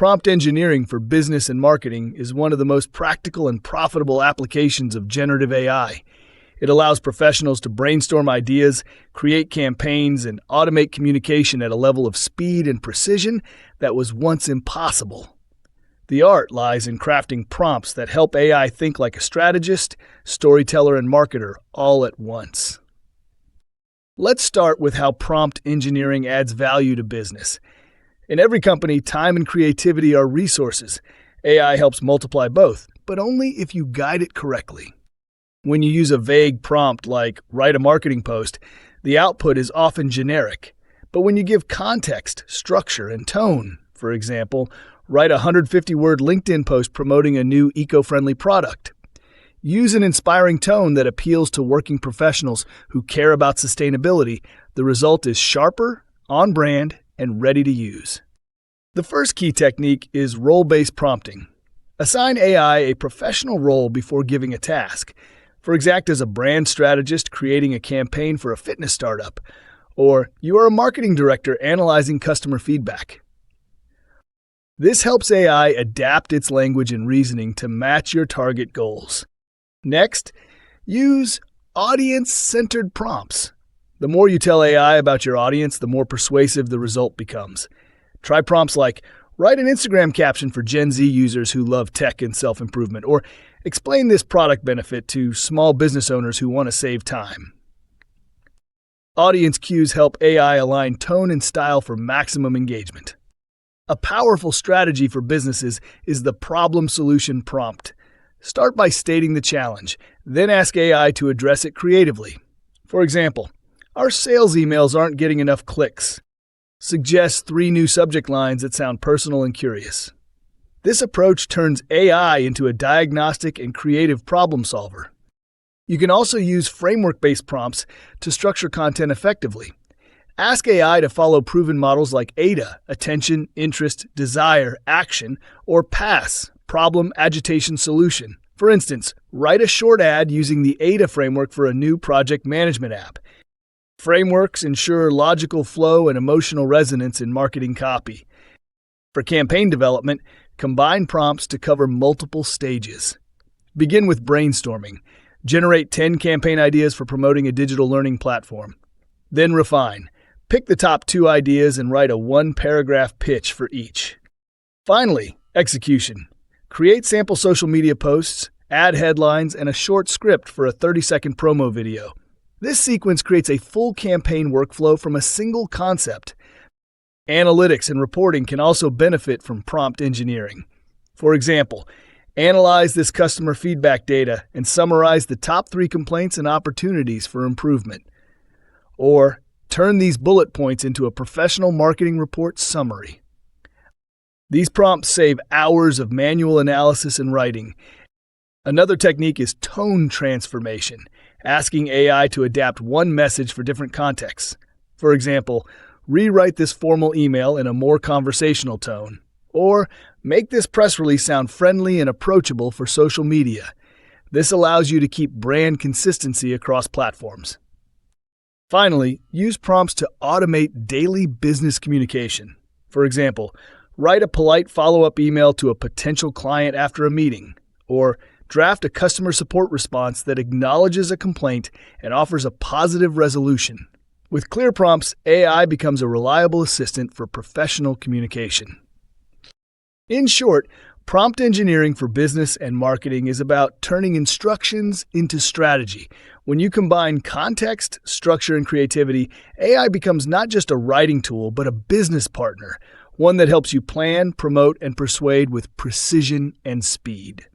Prompt engineering for business and marketing is one of the most practical and profitable applications of generative AI. It allows professionals to brainstorm ideas, create campaigns, and automate communication at a level of speed and precision that was once impossible. The art lies in crafting prompts that help AI think like a strategist, storyteller, and marketer all at once. Let's start with how prompt engineering adds value to business. In every company, time and creativity are resources. AI helps multiply both, but only if you guide it correctly. When you use a vague prompt like "write a marketing post," the output is often generic. But when you give context, structure, and tone, for example, write a 150-word LinkedIn post promoting a new eco-friendly product. Use an inspiring tone that appeals to working professionals who care about sustainability. The result is sharper, on-brand, and ready to use. The first key technique is role-based prompting. Assign AI a professional role before giving a task. For example, act as a brand strategist creating a campaign for a fitness startup, or you are a marketing director analyzing customer feedback. This helps AI adapt its language and reasoning to match your target goals. Next, use audience-centered prompts. The more you tell AI about your audience, the more persuasive the result becomes. Try prompts like, "Write an Instagram caption for Gen Z users who love tech and self-improvement," or "Explain this product benefit to small business owners who want to save time." Audience cues help AI align tone and style for maximum engagement. A powerful strategy for businesses is the problem-solution prompt. Start by stating the challenge, then ask AI to address it creatively. For example, "Our sales emails aren't getting enough clicks." Suggest 3 new subject lines that sound personal and curious. This approach turns AI into a diagnostic and creative problem solver. You can also use framework-based prompts to structure content effectively. Ask AI to follow proven models like AIDA, attention, interest, desire, action, or PASS, problem, agitation, solution. For instance, write a short ad using the AIDA framework for a new project management app. Frameworks ensure logical flow and emotional resonance in marketing copy. For campaign development, combine prompts to cover multiple stages. Begin with brainstorming. Generate 10 campaign ideas for promoting a digital learning platform. Then refine. Pick the top 2 ideas and write a 1-paragraph pitch for each. Finally, execution. Create sample social media posts, add headlines, and a short script for a 30-second promo video. This sequence creates a full campaign workflow from a single concept. Analytics and reporting can also benefit from prompt engineering. For example, analyze this customer feedback data and summarize the top 3 complaints and opportunities for improvement. Or, turn these bullet points into a professional marketing report summary. These prompts save hours of manual analysis and writing. Another technique is tone transformation, asking AI to adapt one message for different contexts. For example, rewrite this formal email in a more conversational tone. Or, make this press release sound friendly and approachable for social media. This allows you to keep brand consistency across platforms. Finally, use prompts to automate daily business communication. For example, write a polite follow-up email to a potential client after a meeting, or draft a customer support response that acknowledges a complaint and offers a positive resolution. With clear prompts, AI becomes a reliable assistant for professional communication. In short, prompt engineering for business and marketing is about turning instructions into strategy. When you combine context, structure, and creativity, AI becomes not just a writing tool, but a business partner, one that helps you plan, promote, and persuade with precision and speed.